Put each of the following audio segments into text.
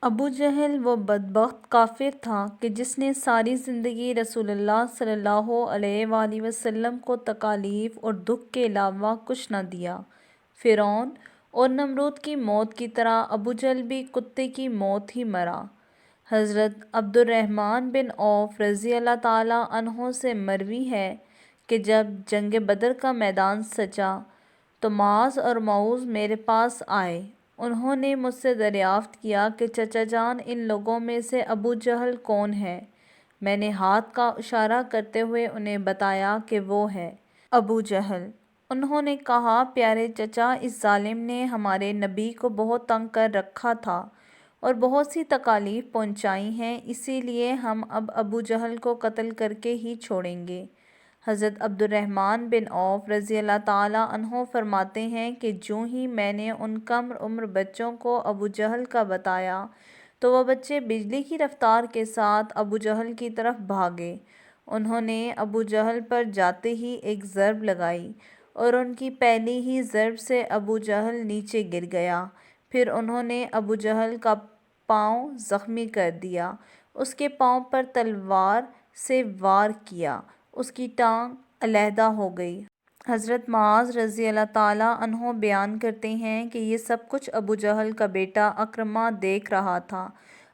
ابو جہل وہ بدبخت کافر تھا کہ جس نے ساری زندگی رسول اللہ صلی اللہ علیہ وآلہ وسلم کو تکالیف اور دکھ کے علاوہ کچھ نہ دیا۔ فرعون اور نمرود کی موت کی طرح ابو جہل بھی کتے کی موت ہی مرا۔ حضرت عبد الرحمن بن عوف رضی اللہ تعالیٰ عنہ سے مروی ہے کہ جب جنگ بدر کا میدان سجا تو معاذ اور معوذ میرے پاس آئے۔ انہوں نے مجھ سے دریافت کیا کہ چچا جان، ان لوگوں میں سے ابو جہل کون ہے؟ میں نے ہاتھ کا اشارہ کرتے ہوئے انہیں بتایا کہ وہ ہے ابو جہل۔ انہوں نے کہا، پیارے چچا، اس ظالم نے ہمارے نبی کو بہت تنگ کر رکھا تھا اور بہت سی تکالیف پہنچائی ہیں، اسی لیے ہم اب ابو جہل کو قتل کر کے ہی چھوڑیں گے۔ حضرت عبد الرحمن بن عوف رضی اللہ تعالیٰ عنہ فرماتے ہیں کہ جوں ہی میں نے ان کم عمر بچوں کو ابو جہل کا بتایا تو وہ بچے بجلی کی رفتار کے ساتھ ابو جہل کی طرف بھاگے۔ انہوں نے ابو جہل پر جاتے ہی ایک ضرب لگائی اور ان کی پہلی ہی ضرب سے ابو جہل نیچے گر گیا۔ پھر انہوں نے ابو جہل کا پاؤں زخمی کر دیا، اس کے پاؤں پر تلوار سے وار کیا، اس کی ٹانگ علیحدہ ہو گئی۔ حضرت معاذ رضی اللہ تعالیٰ عنہ بیان کرتے ہیں کہ یہ سب کچھ ابو جہل کا بیٹا عکرمہ دیکھ رہا تھا۔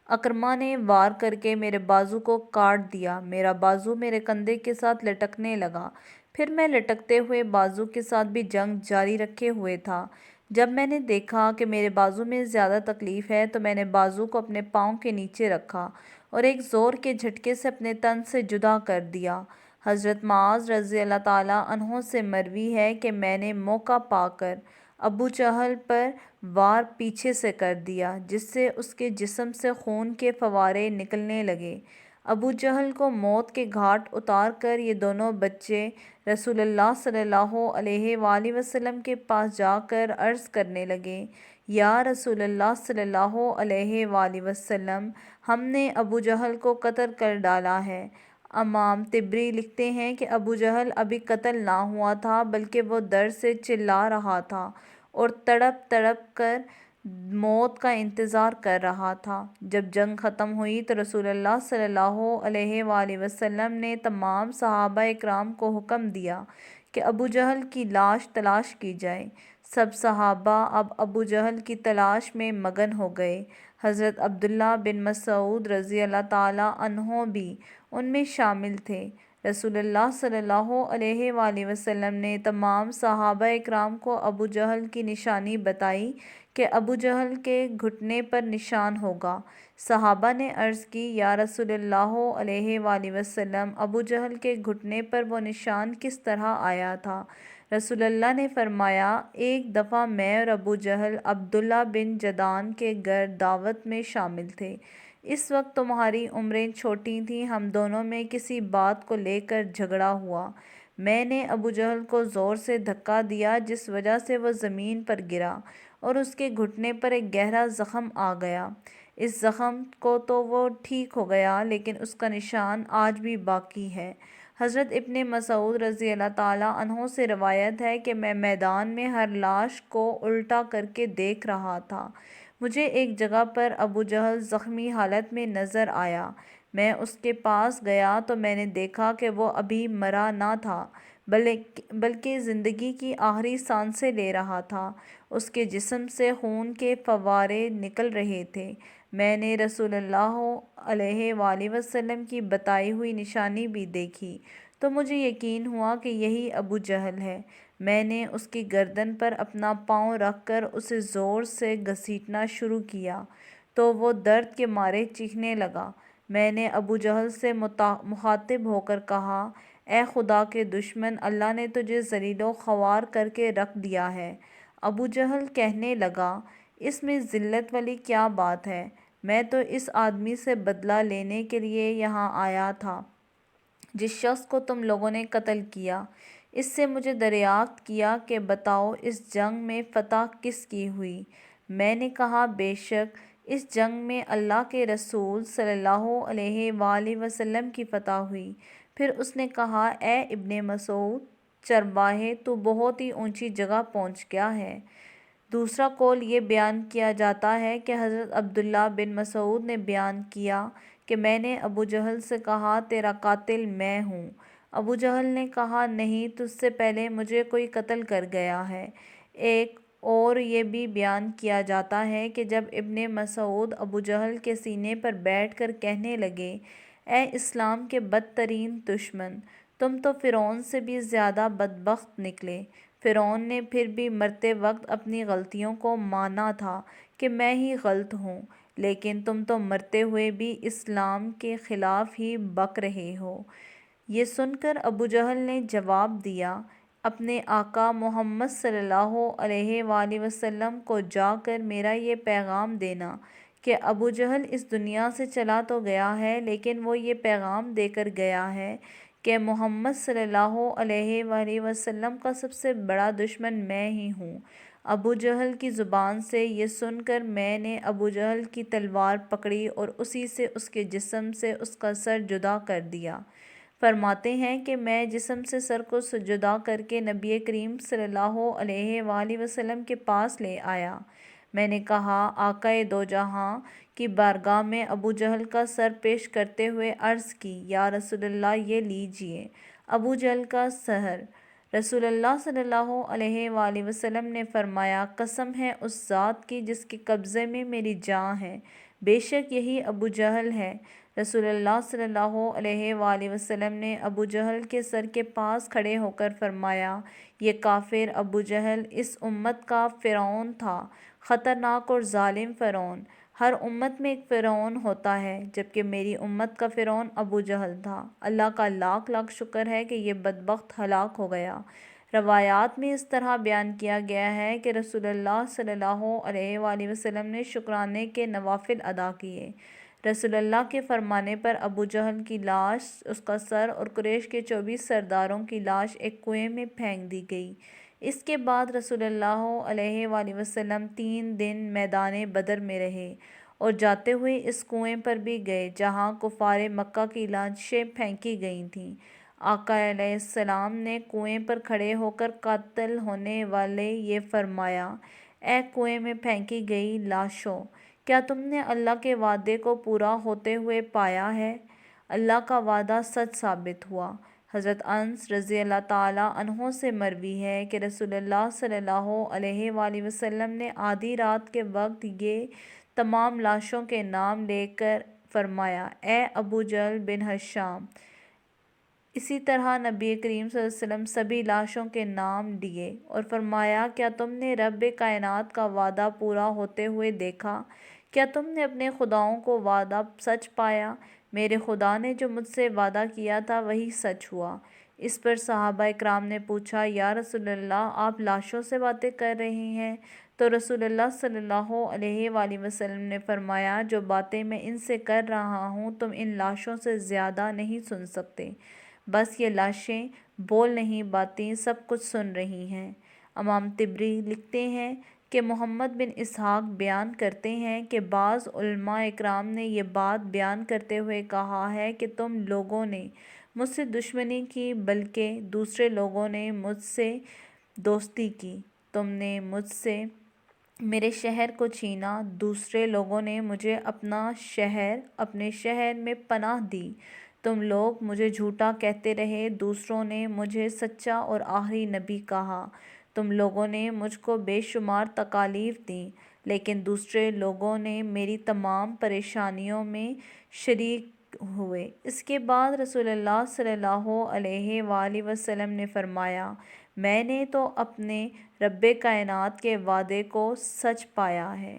عکرمہ نے وار کر کے میرے بازو کو کاٹ دیا، میرا بازو میرے کندھے کے ساتھ لٹکنے لگا، پھر میں لٹکتے ہوئے بازو کے ساتھ بھی جنگ جاری رکھے ہوئے تھا۔ جب میں نے دیکھا کہ میرے بازو میں زیادہ تکلیف ہے تو میں نے بازو کو اپنے پاؤں کے نیچے رکھا اور ایک زور کے جھٹکے سے اپنے تن سے جدا کر دیا۔ حضرت معاذ رضی اللہ تعالیٰ عنہ سے مروی ہے کہ میں نے موقع پا کر ابو جہل پر وار پیچھے سے کر دیا، جس سے اس کے جسم سے خون کے فوارے نکلنے لگے۔ ابو جہل کو موت کے گھاٹ اتار کر یہ دونوں بچے رسول اللہ صلی اللہ علیہ وآلہ وسلم کے پاس جا کر عرض کرنے لگے، یا رسول اللہ صلی اللہ علیہ وآلہ وسلم، ہم نے ابو جہل کو قتل کر ڈالا ہے۔ امام طبری لکھتے ہیں کہ ابو جہل ابھی قتل نہ ہوا تھا بلکہ وہ درد سے چلا رہا تھا اور تڑپ تڑپ کر موت کا انتظار کر رہا تھا۔ جب جنگ ختم ہوئی تو رسول اللہ صلی اللہ علیہ وآلہ وسلم نے تمام صحابہ اکرام کو حکم دیا کہ ابو جہل کی لاش تلاش کی جائے۔ سب صحابہ اب ابو جہل کی تلاش میں مگن ہو گئے۔ حضرت عبداللہ بن مسعود رضی اللہ تعالیٰ عنہ بھی ان میں شامل تھے۔ رسول اللہ صلی اللہ علیہ وآلہ وسلم نے تمام صحابہ اکرام کو ابو جہل کی نشانی بتائی کہ ابو جہل کے گھٹنے پر نشان ہوگا۔ صحابہ نے عرض کی، یا رسول اللہ علیہ وآلہ وسلم، ابو جہل کے گھٹنے پر وہ نشان کس طرح آیا تھا؟ رسول اللہ نے فرمایا، ایک دفعہ میں اور ابو جہل عبداللہ بن جدعان کے گھر دعوت میں شامل تھے۔ اس وقت تمہاری عمریں چھوٹی تھیں، ہم دونوں میں کسی بات کو لے کر جھگڑا ہوا۔ میں نے ابو جہل کو زور سے دھکا دیا جس وجہ سے وہ زمین پر گرا اور اس کے گھٹنے پر ایک گہرا زخم آ گیا۔ اس زخم کو تو وہ ٹھیک ہو گیا لیکن اس کا نشان آج بھی باقی ہے۔ حضرت ابن مسعود رضی اللہ تعالیٰ عنہ سے روایت ہے کہ میں میدان میں ہر لاش کو الٹا کر کے دیکھ رہا تھا۔ مجھے ایک جگہ پر ابو جہل زخمی حالت میں نظر آیا۔ میں اس کے پاس گیا تو میں نے دیکھا کہ وہ ابھی مرا نہ تھا بلکہ زندگی کی آخری سانسیں لے رہا تھا۔ اس کے جسم سے خون کے فوارے نکل رہے تھے۔ میں نے رسول اللہ علیہ وآلہ وسلم کی بتائی ہوئی نشانی بھی دیکھی تو مجھے یقین ہوا کہ یہی ابو جہل ہے۔ میں نے اس کی گردن پر اپنا پاؤں رکھ کر اسے زور سے گھسیٹنا شروع کیا تو وہ درد کے مارے چیخنے لگا۔ میں نے ابو جہل سے مخاطب ہو کر کہا، اے خدا کے دشمن، اللہ نے تجھے ذلیل و خوار کر کے رکھ دیا ہے۔ ابو جہل کہنے لگا، اس میں ذلت والی کیا بات ہے؟ میں تو اس آدمی سے بدلہ لینے کے لیے یہاں آیا تھا جس شخص کو تم لوگوں نے قتل کیا۔ اس سے مجھے دریافت کیا کہ بتاؤ اس جنگ میں فتح کس کی ہوئی؟ میں نے کہا، بے شک اس جنگ میں اللہ کے رسول صلی اللہ علیہ وآلہ وسلم کی فتح ہوئی۔ پھر اس نے کہا، اے ابن مسعود چرواہے، تو بہت ہی اونچی جگہ پہنچ گیا ہے۔ دوسرا قول یہ بیان کیا جاتا ہے کہ حضرت عبداللہ بن مسعود نے بیان کیا کہ میں نے ابو جہل سے کہا تیرا قاتل میں ہوں۔ ابو جہل نے کہا نہیں، تجھ سے پہلے مجھے کوئی قتل کر گیا ہے۔ ایک اور یہ بھی بیان کیا جاتا ہے کہ جب ابن مسعود ابو جہل کے سینے پر بیٹھ کر کہنے لگے اے اسلام کے بدترین دشمن، تم تو فرعون سے بھی زیادہ بدبخت نکلے۔ فرعون نے پھر بھی مرتے وقت اپنی غلطیوں کو مانا تھا کہ میں ہی غلط ہوں، لیکن تم تو مرتے ہوئے بھی اسلام کے خلاف ہی بک رہے ہو۔ یہ سن کر ابو جہل نے جواب دیا اپنے آقا محمد صلی اللہ علیہ وآلہ وسلم کو جا کر میرا یہ پیغام دینا کہ ابو جہل اس دنیا سے چلا تو گیا ہے، لیکن وہ یہ پیغام دے کر گیا ہے کہ محمد صلی اللہ علیہ وآلہ وسلم کا سب سے بڑا دشمن میں ہی ہوں۔ ابو جہل کی زبان سے یہ سن کر میں نے ابو جہل کی تلوار پکڑی اور اسی سے اس کے جسم سے اس کا سر جدا کر دیا۔ فرماتے ہیں کہ میں جسم سے سر کو جدا کر کے نبی کریم صلی اللہ علیہ وآلہ وسلم کے پاس لے آیا۔ میں نے کہا آقائے دو جہاں کی بارگاہ میں ابو جہل کا سر پیش کرتے ہوئے عرض کی یا رسول اللہ یہ لیجئے ابو جہل کا سر۔ رسول اللہ صلی اللہ علیہ وآلہ وسلم نے فرمایا قسم ہے اس ذات کی جس کے قبضے میں میری جان ہے، بے شک یہی ابو جہل ہے۔ رسول اللہ صلی اللہ علیہ وآلہ وسلم نے ابو جہل کے سر کے پاس کھڑے ہو کر فرمایا یہ کافر ابو جہل اس امت کا فرعون تھا، خطرناک اور ظالم فرعون۔ ہر امت میں ایک فرعون ہوتا ہے، جبکہ میری امت کا فرعون ابو جہل تھا۔ اللہ کا لاکھ لاکھ شکر ہے کہ یہ بدبخت ہلاک ہو گیا۔ روایات میں اس طرح بیان کیا گیا ہے کہ رسول اللہ صلی اللہ علیہ وآلہ وسلم نے شکرانے کے نوافل ادا کیے۔ رسول اللہ کے فرمانے پر ابو جہل کی لاش، اس کا سر اور قریش کے 24 سرداروں کی لاش ایک کنویں میں پھینک دی گئی۔ اس کے بعد رسول اللہ علیہ وآلہ وسلم 3 دن میدان بدر میں رہے اور جاتے ہوئے اس کنویں پر بھی گئے جہاں کفار مکہ کی لاشیں پھینکی گئی تھیں۔ آقا علیہ السلام نے کنویں پر کھڑے ہو کر قتل ہونے والے یہ فرمایا اے کنویں میں پھینکی گئی لاشوں، کیا تم نے اللہ کے وعدے کو پورا ہوتے ہوئے پایا ہے؟ اللہ کا وعدہ سچ ثابت ہوا۔ حضرت انس رضی اللہ تعالیٰ عنہ سے مروی ہے کہ رسول اللہ صلی اللہ علیہ وآلہ وسلم نے آدھی رات کے وقت یہ تمام لاشوں کے نام لے کر فرمایا اے ابو جہل بن ہشام۔ اسی طرح نبی کریم صلی اللہ علیہ وسلم سبھی لاشوں کے نام لیے اور فرمایا کیا تم نے رب کائنات کا وعدہ پورا ہوتے ہوئے دیکھا؟ کیا تم نے اپنے خداؤں کو وعدہ سچ پایا؟ میرے خدا نے جو مجھ سے وعدہ کیا تھا وہی سچ ہوا۔ اس پر صحابہ اکرام نے پوچھا یا رسول اللہ آپ لاشوں سے باتیں کر رہے ہیں؟ تو رسول اللہ صلی اللہ علیہ وآلہ وسلم نے فرمایا جو باتیں میں ان سے کر رہا ہوں تم ان لاشوں سے زیادہ نہیں سن سکتے، بس یہ لاشیں بول نہیں باتیں سب کچھ سن رہی ہیں۔ امام طبری لکھتے ہیں کہ محمد بن اسحاق بیان کرتے ہیں کہ بعض علماء اکرام نے یہ بات بیان کرتے ہوئے کہا ہے کہ تم لوگوں نے مجھ سے دشمنی کی بلکہ دوسرے لوگوں نے مجھ سے دوستی کی۔ تم نے مجھ سے میرے شہر کو چھینا، دوسرے لوگوں نے مجھے اپنے شہر میں پناہ دی۔ تم لوگ مجھے جھوٹا کہتے رہے، دوسروں نے مجھے سچا اور آخری نبی کہا۔ تم لوگوں نے مجھ کو بے شمار تکالیف دیں، لیکن دوسرے لوگوں نے میری تمام پریشانیوں میں شریک ہوئے۔ اس کے بعد رسول اللہ صلی اللہ علیہ وآلہ وسلم نے فرمایا میں نے تو اپنے رب کائنات کے وعدے کو سچ پایا ہے۔